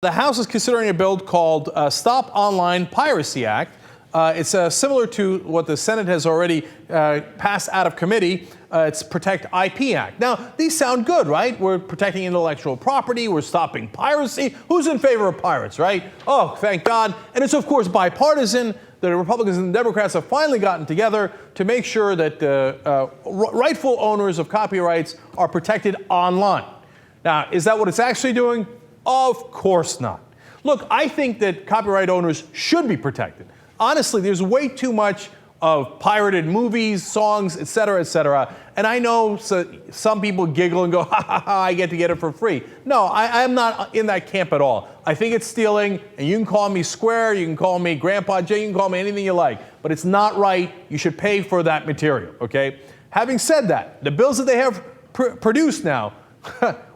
The House is considering a bill called Stop Online Piracy Act. It's similar to what the Senate has already passed out of committee. It's Protect IP Act. Now, these sound good, right? We're protecting intellectual property. We're stopping piracy. Who's in favor of pirates, right? Oh, thank God. And it's, of course, bipartisan. The Republicans and Democrats have finally gotten together to make sure that rightful owners of copyrights are protected online. Now, is that what it's actually doing? Of course not. Look, I think that copyright owners should be protected. Honestly, there's way too much of pirated movies, songs, et cetera, and I know some people giggle and go, ha, ha, ha, I get to get it for free. No, I am not in that camp at all. I think it's stealing, and you can call me square, you can call me Grandpa Jay, you can call me anything you like, but it's not right. You should pay for that material, okay? Having said that, the bills that they have produced now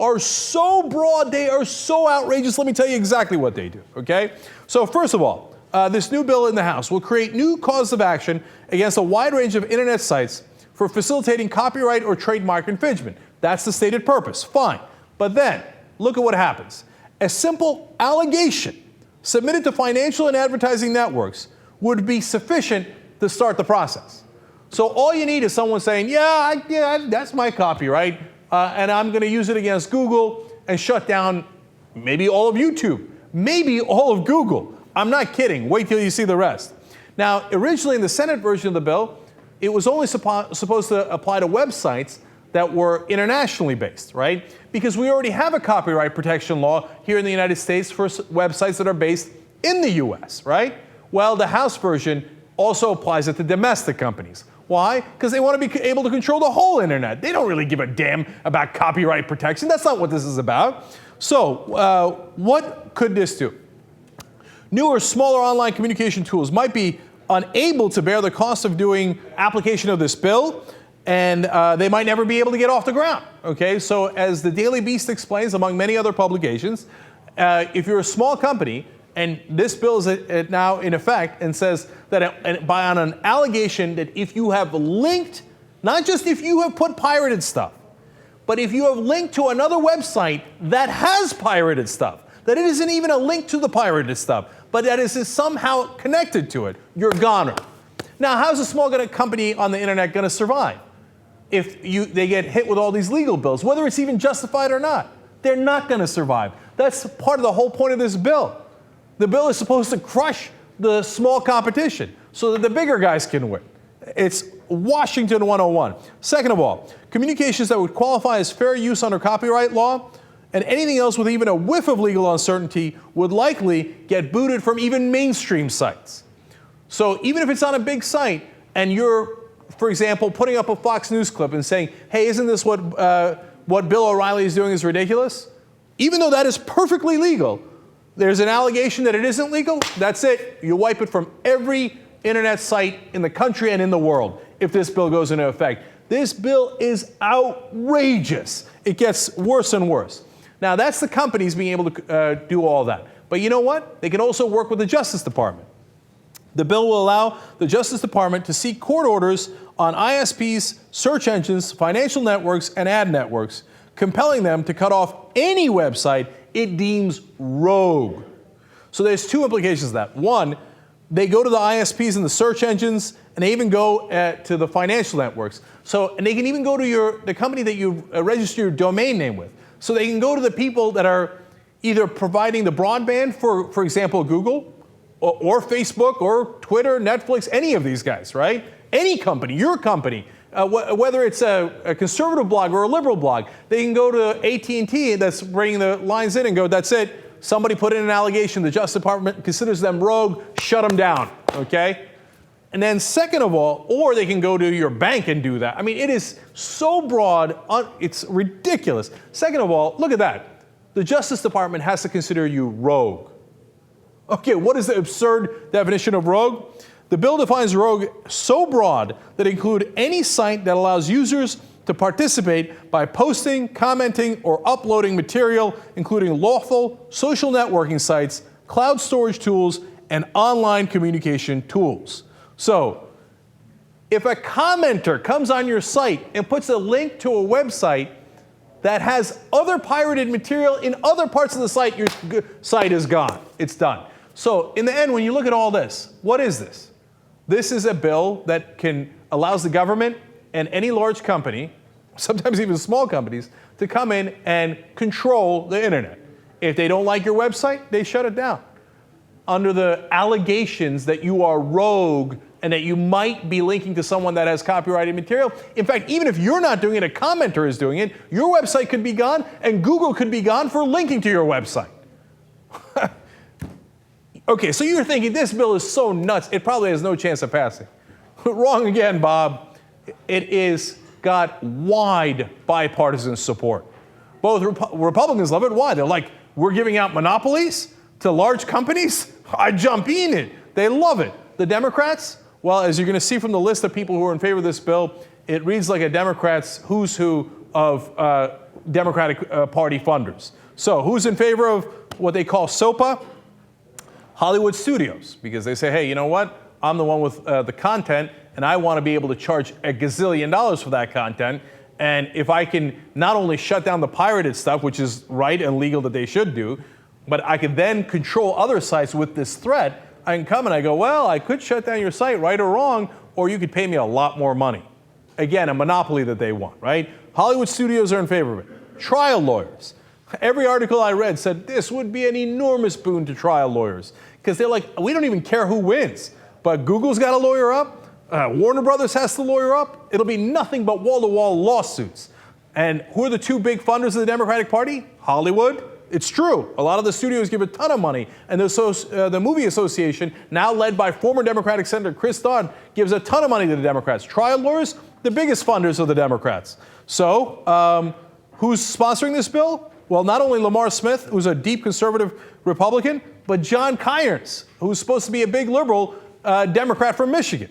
are so broad, they are so outrageous. Let me tell you exactly what they do, okay? So first of all, this new bill in the House will create new causes of action against a wide range of internet sites for facilitating copyright or trademark infringement. That's the stated purpose, fine. But then, look at what happens. A simple allegation submitted to financial and advertising networks would be sufficient to start the process. So all you need is someone saying, yeah, that's my copyright, and I'm going to use it against Google and shut down maybe all of YouTube, maybe all of Google. I'm not kidding. Wait till you see the rest. Now, originally in the Senate version of the bill, it was only supposed to apply to websites that were internationally based, right? Because we already have a copyright protection law here in the United States for websites that are based in the US, right? Well, the House version also applies it to domestic companies. Why? Because they want to be able to control the whole internet. They don't really give a damn about copyright protection. That's not what this is about. So, what could this do? Newer, smaller online communication tools might be unable to bear the cost of doing application of this bill, and they might never be able to get off the ground. Okay, so as the Daily Beast explains, among many other publications, if you're a small company, and this bill is now in effect and says that on an allegation that if you have linked, not just if you have put pirated stuff, but if you have linked to another website that has pirated stuff, that it isn't even a link to the pirated stuff, but that is somehow connected to it, you're goner. Now, how's a small company on the internet going to survive if they get hit with all these legal bills, whether it's even justified or not? They're not going to survive. That's part of the whole point of this bill. The bill is supposed to crush the small competition so that the bigger guys can win. It's Washington 101. Second of all, communications that would qualify as fair use under copyright law and anything else with even a whiff of legal uncertainty would likely get booted from even mainstream sites. So even if it's on a big site and you're, for example, putting up a Fox News clip and saying, hey, isn't this what Bill O'Reilly is doing is ridiculous? Even though that is perfectly legal, there's an allegation that it isn't legal, that's it. You wipe it from every internet site in the country and in the world if this bill goes into effect. This bill is outrageous. It gets worse and worse. Now, that's the companies being able to do all that. But you know what? They can also work with the Justice Department. The bill will allow the Justice Department to seek court orders on ISPs, search engines, financial networks, and ad networks, compelling them to cut off any website it deems rogue. So there's two implications of that. One, they go to the ISPs and the search engines, and they even go to the financial networks. And they can even go to the company that you register your domain name with. So they can go to the people that are either providing the broadband for example, Google, or Facebook, or Twitter, Netflix, any of these guys, right? Any company, your company. Whether it's a conservative blog or a liberal blog, they can go to AT&T that's bringing the lines in and go, that's it. Somebody put in an allegation. The Justice Department considers them rogue. Shut them down, okay? And then second of all, or they can go to your bank and do that. I mean, it is so broad. It's ridiculous. Second of all, look at that. The Justice Department has to consider you rogue. Okay, what is the absurd definition of rogue? The bill defines rogue so broad that it includes any site that allows users to participate by posting, commenting, or uploading material, including lawful social networking sites, cloud storage tools, and online communication tools. So, if a commenter comes on your site and puts a link to a website that has other pirated material in other parts of the site, your site is gone. It's done. So in the end, when you look at all this, what is this? This is a bill that allows the government and any large company, sometimes even small companies, to come in and control the internet. If they don't like your website, they shut it down. Under the allegations that you are rogue and that you might be linking to someone that has copyrighted material. In fact, even if you're not doing it, a commenter is doing it, your website could be gone and Google could be gone for linking to your website. Okay, so you're thinking this bill is so nuts, it probably has no chance of passing. Wrong again, Bob. It is got wide bipartisan support. Both Republicans love it. Why? They're like, we're giving out monopolies to large companies? I jump in it. They love it. The Democrats, well, as you're going to see from the list of people who are in favor of this bill, it reads like a Democrat's who's who of Democratic Party funders. So who's in favor of what they call Sopa? Hollywood studios, because they say, hey, you know what? I'm the one with the content, and I want to be able to charge a gazillion dollars for that content. And if I can not only shut down the pirated stuff, which is right and legal that they should do, but I can then control other sites with this threat, I can come and I go, well, I could shut down your site, right or wrong, or you could pay me a lot more money. Again, a monopoly that they want, right? Hollywood studios are in favor of it. Trial lawyers. Every article I read said this would be an enormous boon to trial lawyers because they're like, we don't even care who wins, but Google's got a lawyer up, Warner Brothers has to lawyer up. It'll be nothing but wall-to-wall lawsuits. And who are the two big funders of the Democratic Party? Hollywood. It's true. A lot of the studios give a ton of money. And the Movie Association, now led by former Democratic Senator Chris Dodd, gives a ton of money to the Democrats. Trial lawyers, the biggest funders of the Democrats. So who's sponsoring this bill? Well, not only Lamar Smith, who's a deep conservative Republican, but John Kyers, who's supposed to be a big liberal Democrat from Michigan.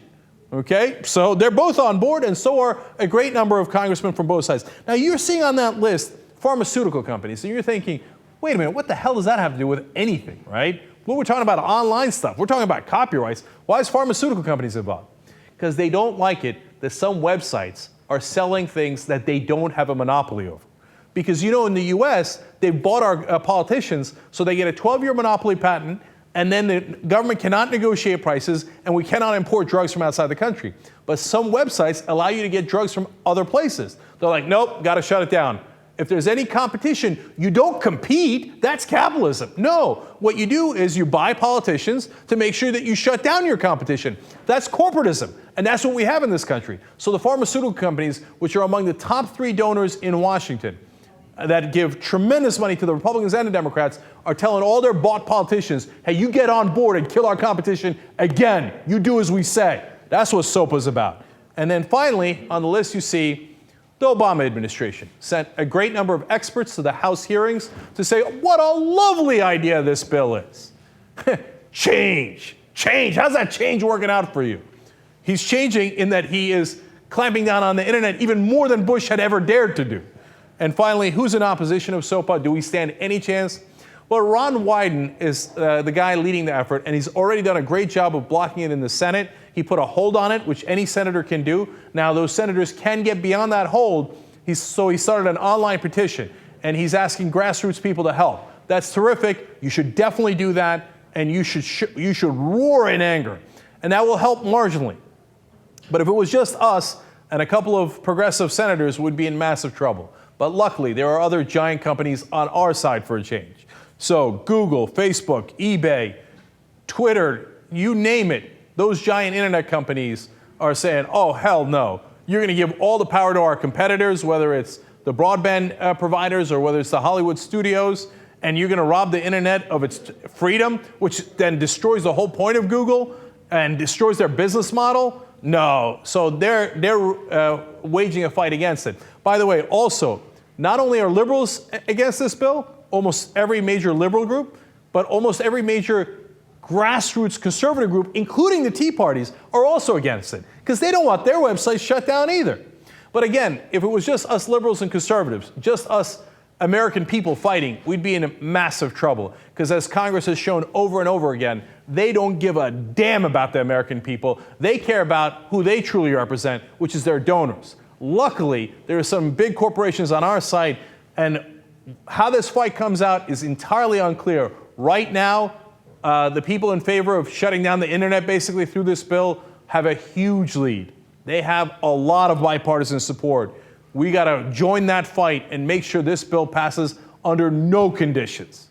Okay, so they're both on board, and so are a great number of congressmen from both sides. Now, you're seeing on that list pharmaceutical companies, and you're thinking, wait a minute, what the hell does that have to do with anything, right? Well, we're talking about online stuff. We're talking about copyrights. Why is pharmaceutical companies involved? Because they don't like it that some websites are selling things that they don't have a monopoly over. Because, you know, in the U.S., they bought our politicians so they get a 12-year monopoly patent, and then the government cannot negotiate prices, and we cannot import drugs from outside the country. But some websites allow you to get drugs from other places. They're like, nope, got to shut it down. If there's any competition, you don't compete. That's capitalism. No, what you do is you buy politicians to make sure that you shut down your competition. That's corporatism, and that's what we have in this country. So the pharmaceutical companies, which are among the top 3 donors in Washington, that give tremendous money to the Republicans and the Democrats, are telling all their bought politicians, hey, you get on board and kill our competition again. You do as we say. That's what SOPA's about. And then finally, on the list you see, the Obama administration sent a great number of experts to the House hearings to say what a lovely idea this bill is. Change. How's that change working out for you? He's changing in that he is clamping down on the internet even more than Bush had ever dared to do. And finally, who's in opposition of SOPA? Do we stand any chance? Well, Ron Wyden is the guy leading the effort, and he's already done a great job of blocking it in the Senate. He put a hold on it, which any senator can do. Now, those senators can get beyond that hold, so he started an online petition, and he's asking grassroots people to help. That's terrific. You should definitely do that, and you should roar in anger. And that will help marginally. But if it was just us and a couple of progressive senators, we'd be in massive trouble. But luckily, there are other giant companies on our side for a change. So Google, Facebook, eBay, Twitter, you name it, those giant internet companies are saying, oh, hell no. You're going to give all the power to our competitors, whether it's the broadband providers or whether it's the Hollywood studios, and you're going to rob the internet of its freedom, which then destroys the whole point of Google and destroys their business model. No. So they're waging a fight against it. By the way, also, not only are liberals against this bill, almost every major liberal group, but almost every major grassroots conservative group, including the Tea Parties, are also against it because they don't want their websites shut down either. But again, if it was just us liberals and conservatives, just us American people fighting, we'd be in massive trouble because as Congress has shown over and over again, they don't give a damn about the American people. They care about who they truly represent, which is their donors. Luckily, there are some big corporations on our side And how this fight comes out is entirely unclear. Right now, the people in favor of shutting down the internet basically through this bill have a huge lead. They have a lot of bipartisan support. We got to join that fight and make sure this bill passes under no conditions.